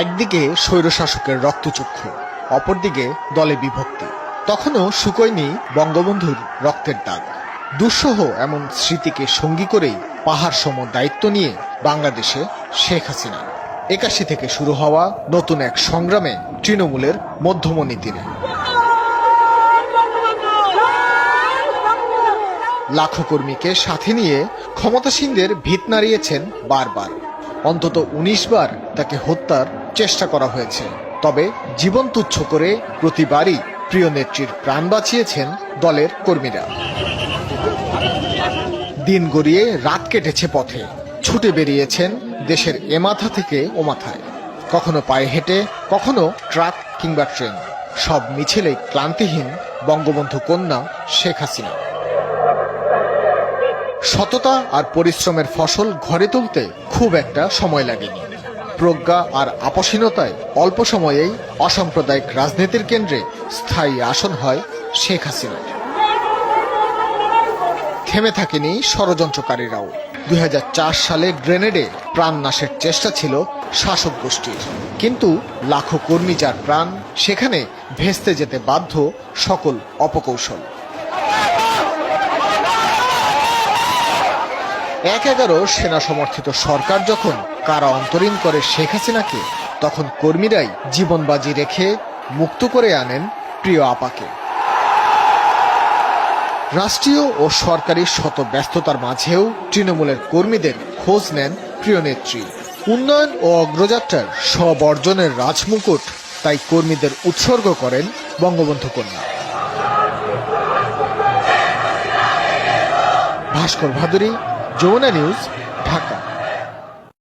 একদিকে স্বৈরশাসকের রক্তচক্ষু, অপরদিকে দলে বিভক্তি। তখনও শুকোয়নি বঙ্গবন্ধুর রক্তের দাগ। দুঃসহ এমন স্মৃতিকে সঙ্গী করেই পাহাড় সম দায়িত্ব নিয়ে বাংলাদেশে শেখ হাসিনা। ৮১ থেকে শুরু হওয়া নতুন এক সংগ্রামে তৃণমূলের মধ্যমণি তিনি। লাখো কর্মীকে সাথে নিয়ে ক্ষমতাসীনদের ভিত নাড়িয়েছেন বারবার। অন্তত ১৯ বার তাকে হত্যার চেষ্টা করা হয়েছে। তবে জীবন তুচ্ছ করে প্রতিবারই প্রিয় নেত্রীর প্রাণ বাঁচিয়েছেন দলের কর্মীরা। দিন গড়িয়ে রাত কেটেছে পথে, ছুটে বেরিয়েছেন দেশের এ মাথা থেকে ও মাথায়। কখনো পায়ে হেঁটে, কখনো ট্রাক কিংবা ট্রেন, সব মিছিলে ক্লান্তিহীন বঙ্গবন্ধু কন্যা শেখ হাসিনা। সততা আর পরিশ্রমের ফসল ঘরে তুলতে খুব একটা সময় লাগেনি। প্রজ্ঞা আর আপসীনতায় অল্প সময়েই অসাম্প্রদায়িক রাজনীতির কেন্দ্রে স্থায়ী আসন হয় শেখ হাসিনার। থেমে থাকেনি ষড়যন্ত্রকারীরাও। ২০০৪ সালে গ্রেনেডে প্রাণনাশের চেষ্টা ছিল শাসক গোষ্ঠীর, কিন্তু লাখো কর্মী যার প্রাণ, সেখানে ভেস্তে যেতে বাধ্য সকল অপকৌশল। ১/১১ সেনা সমর্থিত সরকার যখন কারা অন্তরীণ করে শেখ হাসিনাকে, তখন কর্মীরাই জীবন বাজি রেখে মুক্ত করে আনেন প্রিয় আপাকে। রাষ্ট্রীয় ও সরকারি শত ব্যস্ততার মাঝেও তৃণমূলের কর্মীদের খোঁজ নেন প্রিয় নেত্রী। উন্নয়ন ও অগ্রযাত্রার সব অর্জনের রাজমুকুট তাই কর্মীদের উৎসর্গ করেন বঙ্গবন্ধু কন্যা। ভাস্কর ভাদুরী, যমুনা নিউজ,